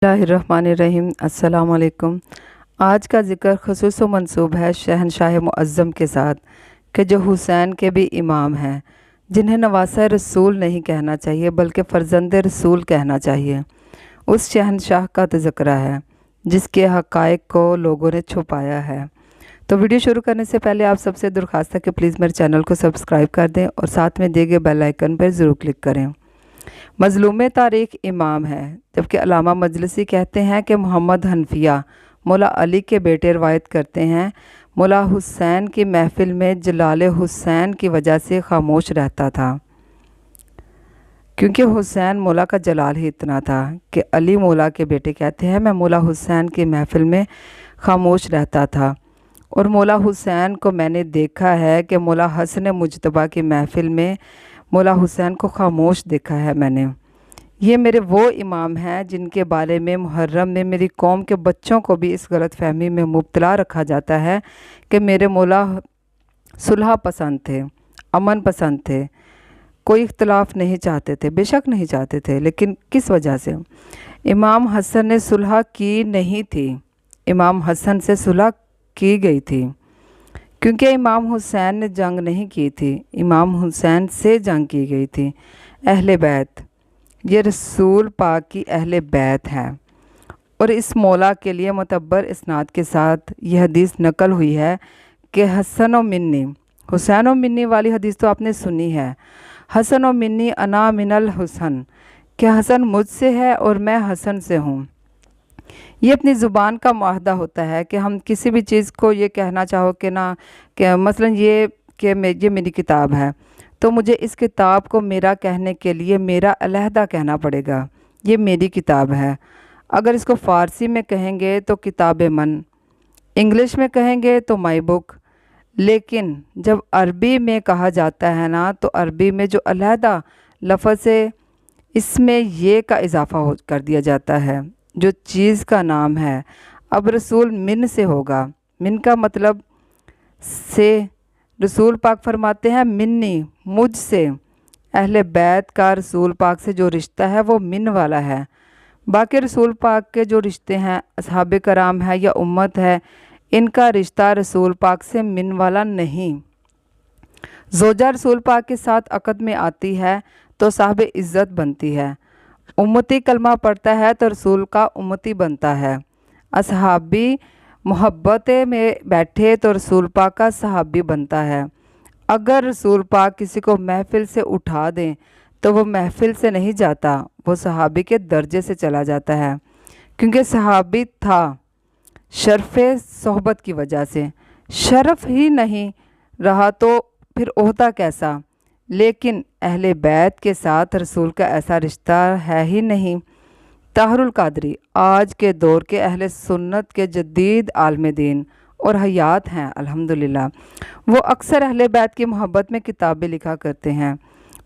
बिस्मिल्लाहिर्रहमानिर्रहीम। अस्सलाम वालेकुम। आज का ज़िक्र ख़ुसूस व मंसूब है शहनशाह मुअज़्ज़म के साथ कि जो हुसैन के भी इमाम हैं, जिन्हें नवासा रसूल नहीं कहना चाहिए बल्कि फ़र्जंद रसूल कहना चाहिए। उस शहनशाह का तज़किरा है जिसके हक़ाइक़ को लोगों ने छुपाया है। तो वीडियो शुरू करने से पहले आप सबसे दरख्वास्त है कि प्लीज़ मेरे चैनल को सब्सक्राइब कर दें और साथ में दिए गए बेल आइकन पर ज़रूर क्लिक करें। मज़लूम तारीख़ इमाम है, जबकि अल्लामा मजलिसी कहते हैं कि मोहम्मद हनफिया मौला अली के बेटे रवायत करते हैं, मौला हुसैन की महफ़िल में जलाल हुसैन की वजह से खामोश रहता था, क्योंकि हुसैन मौला का जलाल ही इतना था कि अली मौला के बेटे कहते हैं मैं मौला हुसैन की महफ़िल में खामोश रहता था। और मौला हुसैन को मैंने देखा है कि मौला हसन मुजतबा की महफ़िल में मौला हुसैन को खामोश देखा है मैंने। ये मेरे वो इमाम हैं जिनके बारे में मुहर्रम में मेरी कौम के बच्चों को भी इस गलत फहमी में मुब्तला रखा जाता है कि मेरे मौला सुलह पसंद थे, अमन पसंद थे, कोई इख्तलाफ नहीं चाहते थे। बेशक नहीं चाहते थे, लेकिन किस वजह से? इमाम हसन ने सुलह की नहीं थी, इमाम हसन से सुलह की गई थी, क्योंकि इमाम हुसैन ने जंग नहीं की थी, इमाम हुसैन से जंग की गई थी। अहले बैत, ये रसूल पाक की अहले बैत है। और इस मौला के लिए मुतब्बर इस्नाद के साथ यह हदीस नकल हुई है कि हसन व मिन्नी, हुसैन व मिन्नी वाली हदीस तो आपने सुनी है। हसन व मिन्नी अना मिनल हुसन, कि हसन मुझसे है और मैं हसन से हूँ। ये अपनी ज़ुबान का मुआहदा होता है कि हम किसी भी चीज़ को ये कहना चाहो कि ना कि मसलन ये कि ये मेरी किताब है, तो मुझे इस किताब को मेरा कहने के लिए मेरा अलहदा कहना पड़ेगा, ये मेरी किताब है। अगर इसको फ़ारसी में कहेंगे तो किताब मन, इंग्लिश में कहेंगे तो माई बुक। लेकिन जब अरबी में कहा जाता है ना, तो अरबी में जो अलहदा लफ्ज़ से इसमें ये का इजाफ़ा कर दिया जाता है, जो चीज़ का नाम है। अब रसूल मिन से होगा, मिन का मतलब से। रसूल पाक फरमाते हैं मिन्नी, मुझसे। अहले बैत का रसूल पाक से जो रिश्ता है वो मिन वाला है। बाकी रसूल पाक के जो रिश्ते हैं, असहाबे कराम है या उम्मत है, इनका रिश्ता रसूल पाक से मिन वाला नहीं। ज़ोजा रसूल पाक के साथ अक़द में आती है तो साहिब इज़्ज़त बनती है। उम्मती कलमा पढ़ता है तो रसूल का उम्मती बनता है। असहाबी मोहब्बत में बैठे तो रसूल पाक का सहाबी बनता है। अगर रसूल पाक किसी को महफ़िल से उठा दें तो वो महफ़िल से नहीं जाता, वो सहाबी के दर्जे से चला जाता है, क्योंकि सहाबी था शर्फ़ सोहबत की वजह से। शरफ़ ही नहीं रहा तो फिर ओहदा कैसा? लेकिन अहले बैत के साथ रसूल का ऐसा रिश्ता है ही नहीं। ताहरुल कादरी आज के दौर के अहले सुन्नत के जदीद आलम दीन और हयात हैं अल्हम्दुलिल्लाह। वो अक्सर अहले बैत की मोहब्बत में किताबें लिखा करते हैं।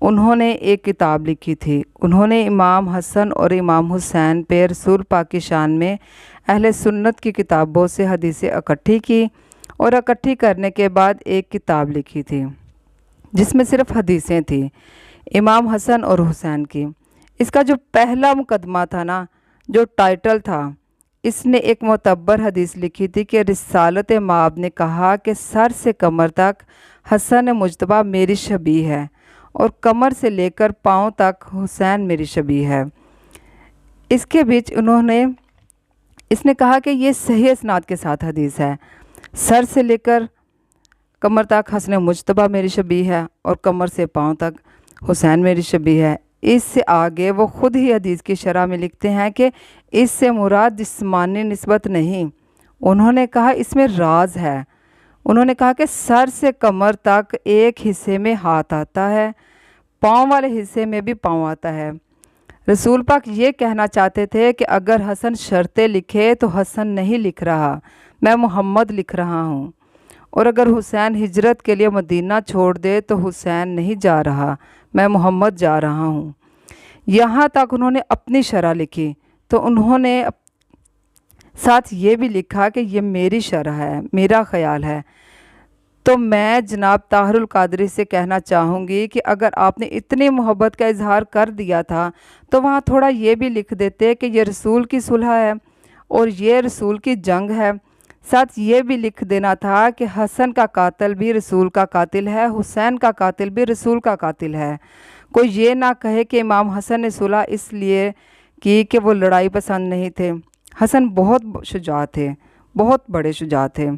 उन्होंने एक किताब लिखी थी, उन्होंने इमाम हसन और इमाम हुसैन पे रसूल पाक की शान में अहले सुन्नत की किताबों से हदीसें इकट्ठी की और इकट्ठी करने के बाद एक किताब लिखी थी जिसमें सिर्फ हदीसें थी इमाम हसन और हुसैन की। इसका जो पहला मुकदमा था ना, जो टाइटल था, इसने एक मोतबर हदीस लिखी थी कि रिसालत माब ने कहा कि सर से कमर तक हसन मुजतबा मेरी शबी है और कमर से लेकर पाँव तक हुसैन मेरी शबी है। इसके बीच इसने कहा कि ये सही इसनाद के साथ हदीस है। सर से लेकर कमर तक हसन मुजतबा मेरी शबी है और कमर से पाँव तक हुसैन मेरी शबी है। इससे आगे वो ख़ुद ही हदीस की शरह में लिखते हैं कि इससे मुराद जिस्मानी निस्बत नहीं, उन्होंने कहा इसमें राज है। उन्होंने कहा कि सर से कमर तक एक हिस्से में हाथ आता है, पाँव वाले हिस्से में भी पाँव आता है। रसूल पाक ये कहना चाहते थे कि अगर हसन शर्तें लिखे तो हसन नहीं लिख रहा, मैं मोहम्मद लिख रहा हूँ। और अगर हुसैन हिजरत के लिए मदीना छोड़ दे तो हुसैन नहीं जा रहा, मैं मोहम्मद जा रहा हूँ। यहाँ तक उन्होंने अपनी शरह लिखी, तो उन्होंने साथ ये भी लिखा कि ये मेरी शरह है, मेरा ख्याल है। तो मैं जनाब ताहरुल कादरी से कहना चाहूँगी कि अगर आपने इतनी मोहब्बत का इजहार कर दिया था तो वहाँ थोड़ा ये भी लिख देते कि ये रसूल की सुलह है और ये रसूल की जंग है। साथ ये भी लिख देना था कि हसन का कातिल भी रसूल का कातिल है, हुसैन का कातिल भी रसूल का कातिल है। कोई ये ना कहे कि इमाम हसन ने सुलह इसलिए की कि वो लड़ाई पसंद नहीं थे। हसन बहुत शुजा थे, बहुत बड़े शुजा थे।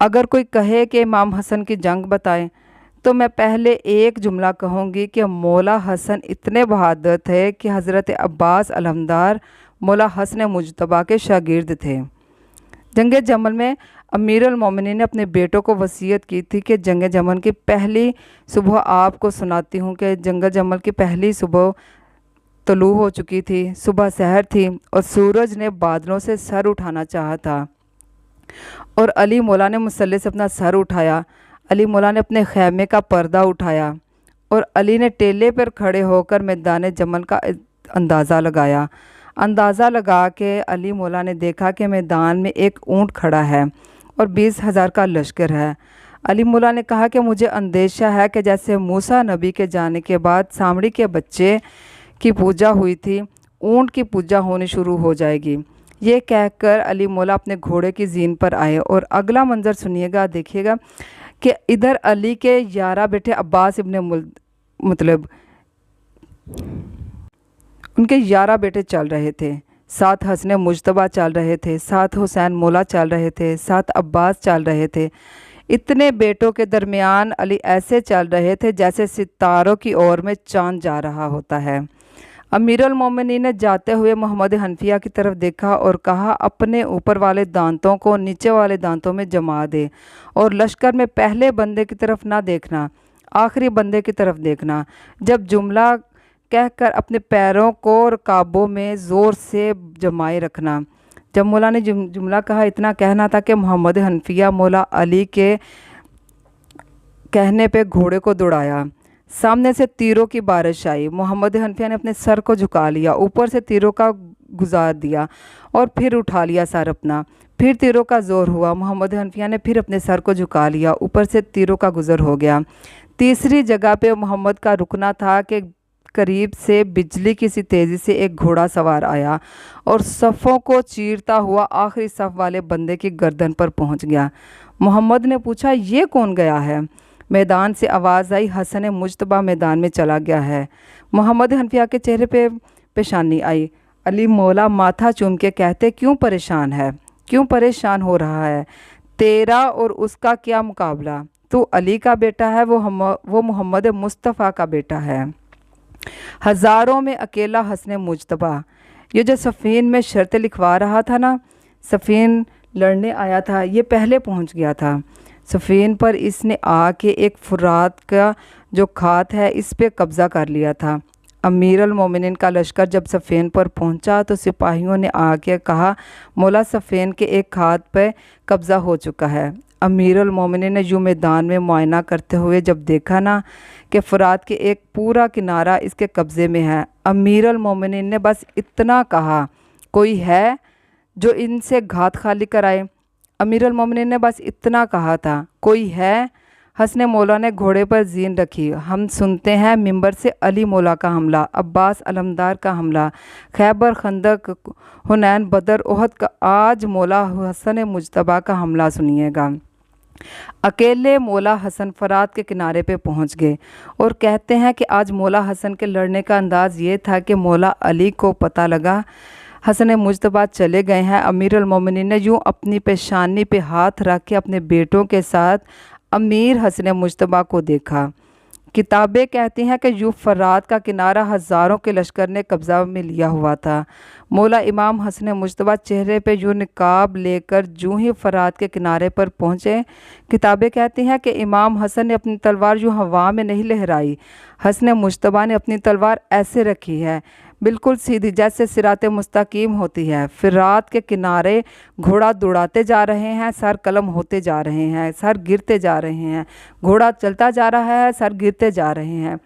अगर कोई कहे कि इमाम हसन की जंग बताएं तो मैं पहले एक जुमला कहूँगी कि मौला हसन इतने बहादुर थे कि हज़रत अब्बास अलमदार मौला हसन मुजतबा के शागिर्द थे। जंग जमल में अमीरुल मोमिनीन ने अपने बेटों को वसीयत की थी कि जंग जमल की पहली सुबह आपको सुनाती हूँ कि जंग जमल की पहली सुबह तुलू हो चुकी थी, सुबह सहर थी और सूरज ने बादलों से सर उठाना चाहा था और अली मौला ने मुसल्ले से अपना सर उठाया। अली मौला ने अपने खैमे का पर्दा उठाया और अली ने टेले पर खड़े होकर मैदान जमल का अंदाज़ा लगा के अली मौला ने देखा कि मैदान में एक ऊँट खड़ा है और 20,000 का लश्कर है। अली मौला ने कहा कि मुझे अंदेशा है कि जैसे मूसा नबी के जाने के बाद सामड़ी के बच्चे की पूजा हुई थी, ऊँट की पूजा होनी शुरू हो जाएगी। ये कहकर अली मौला अपने घोड़े की जीन पर आए और अगला मंजर सुनिएगा, देखिएगा कि इधर अली के 11 बेटे अब्बास इब्न मतलब उनके 11 बेटे चल रहे थे, साथ हसन मुजतबा चल रहे थे, साथ हुसैन मौला चल रहे थे, साथ अब्बास चल रहे थे। इतने बेटों के दरमियान अली ऐसे चल रहे थे जैसे सितारों की ओर में चांद जा रहा होता है। अमीरुल मोमिनीन ने जाते हुए मोहम्मद हनफिया की तरफ देखा और कहा, अपने ऊपर वाले दांतों को नीचे वाले दांतों में जमा दे और लश्कर में पहले बंदे की तरफ ना देखना, आखिरी बंदे की तरफ देखना। जब जुमला कहकर अपने पैरों को रकाबों में ज़ोर से जमाए रखना। जब मौला ने जुमला कहा, इतना कहना था कि मोहम्मद हनफिया मौला अली के कहने पे घोड़े को दौड़ाया। सामने से तीरों की बारिश आई। मोहम्मद हनफिया ने अपने सर को झुका लिया, ऊपर से तीरों का गुजार दिया और फिर उठा लिया सर अपना। फिर तीरों का ज़ोर हुआ। मोहम्मद हनफिया ने फिर अपने सर को झुका लिया, ऊपर से तीरों का गुजर हो गया। तीसरी जगह पे मोहम्मद का रुकना था कि करीब से बिजली की सी तेज़ी से एक घोड़ा सवार आया और सफ़ों को चीरता हुआ आखिरी सफ़ वाले बंदे की गर्दन पर पहुंच गया। मोहम्मद ने पूछा, ये कौन गया है? मैदान से आवाज़ आई, हसन मुजतबा मैदान में चला गया है। मोहम्मद हनफिया के चेहरे पे पेशानी आई। अली मौला माथा चूम के कहते, क्यों परेशान है, क्यों परेशान हो रहा है? तेरा और उसका क्या मुकाबला? तू अली का बेटा है, वो मोहम्मद मुस्तफ़ा का बेटा है। हज़ारों में अकेला हसन मुजतबा, ये जो सफ़ीन में शर्तें लिखवा रहा था ना, सफ़ीन लड़ने आया था, ये पहले पहुंच गया था सफ़ीन पर। इसने आके एक फुरात का जो खात है इस पे कब्ज़ा कर लिया था। अमीरुल मोमिनीन का लश्कर जब सफ़ीन पर पहुंचा तो सिपाहियों ने आके कहा, मौला सफ़ीन के एक खात पे कब्ज़ा हो चुका है। अमीरुल मोमिनीन ने यूँ मैदान में मुआयना करते हुए जब देखा ना कि फ़ुरात के एक पूरा किनारा इसके कब्ज़े में है, अमीरुल मोमिनीन ने बस इतना कहा, कोई है जो इनसे घात खाली कराए? अमीरुल मोमिनीन ने बस इतना कहा था, कोई है? हसन मौला ने घोड़े पर जीन रखी। हम सुनते हैं मिंबर से अली मौला का हमला, अब्बास अलमदार का हमला, खैबर, खंदक, हुनैन, बदर, ओहद का। आज मौला हसन मुजतबा का हमला सुनिएगा। अकेले मौला हसन फ़रात के किनारे पे पहुंच गए और कहते हैं कि आज मौला हसन के लड़ने का अंदाज़ ये था कि मौला अली को पता लगा हसन मुजतबा चले गए हैं। अमीरुल मोमिनीन ने यूँ अपनी पेशानी पे हाथ रख के अपने बेटों के साथ अमीर हसन मुजतबा को देखा। किताबें कहती हैं कि यूँ फ़रात का किनारा हज़ारों के लश्कर ने कब्ज़ा में लिया हुआ था। मौला इमाम हसन मुजतबा चेहरे पे यूँ निकाब लेकर जूँ ही फ़रात के किनारे पर पहुँचे, किताबें कहती हैं कि इमाम हसन ने अपनी तलवार यूँ हवा में नहीं लहराई। हसन मुजतबा ने अपनी तलवार ऐसे रखी है, बिल्कुल सीधी, जैसे सिराते मुस्तकीम होती है। फ़रात के किनारे घोड़ा दौड़ाते जा रहे हैं, सर कलम होते जा रहे हैं, सर गिरते जा रहे हैं। घोड़ा चलता जा रहा है, सर गिरते जा रहे हैं।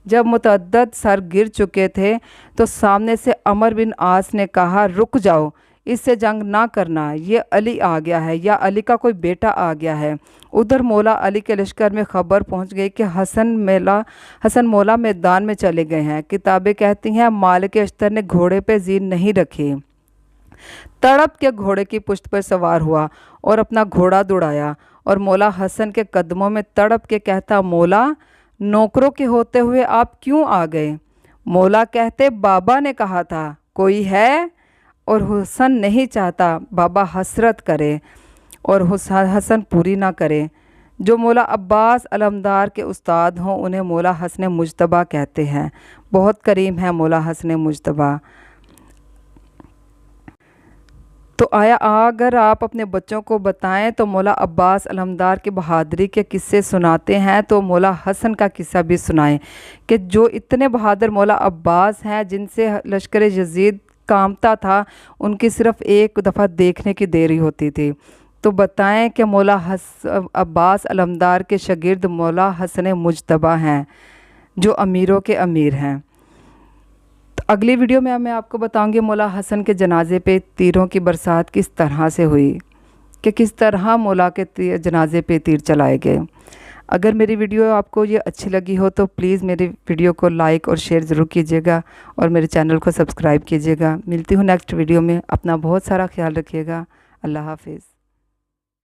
जब मुतअद्दद सर गिर चुके थे तो सामने से अमर बिन आस ने कहा, रुक जाओ, इससे जंग ना करना, ये अली आ गया है या अली का कोई बेटा आ गया है। उधर मौला अली के लश्कर में खबर पहुंच गई कि हसन मौला मैदान में चले गए हैं। किताबें कहती हैं मालिक अश्तर ने घोड़े पे जीन नहीं रखी, तड़प के घोड़े की पुश्त पर सवार हुआ और अपना घोड़ा दौड़ाया और मौला हसन के कदमों में तड़प के कहता, मौला नौकरों के होते हुए आप क्यों आ गए? मौला कहते, बाबा ने कहा था कोई है और हुसन नहीं चाहता बाबा हसरत करे और हसन पूरी ना करे। जो मौला अब्बास अलमदार के उस्ताद हों उन्हें मौला हसन मुजतबा कहते हैं। बहुत करीम है मौला हसन मुजतबा। तो आया अगर आप अपने बच्चों को बताएं तो मौला अब्बास अलमदार की बहादुरी के किस्से सुनाते हैं तो मौला हसन का किस्सा भी सुनाएं कि जो इतने बहादुर मौला अब्बास हैं जिनसे लश्कर यजीद कांपता था, उनकी सिर्फ़ एक दफ़ा देखने की देरी होती थी। तो बताएं कि मौला अब्बास अलमदार के शागिर्द मौला हसन मुजतबा हैं जो अमीरों के अमीर हैं। तो अगली वीडियो में मैं आपको बताऊंगी मौला हसन के जनाजे पे तीरों की बरसात किस तरह से हुई, कि किस तरह मौला के जनाजे पे तीर चलाए गए। अगर मेरी वीडियो आपको ये अच्छी लगी हो तो प्लीज़ मेरी वीडियो को लाइक और शेयर ज़रूर कीजिएगा और मेरे चैनल को सब्सक्राइब कीजिएगा। मिलती हूँ नेक्स्ट वीडियो में। अपना बहुत सारा ख्याल रखिएगा। अल्लाह हाफिज़।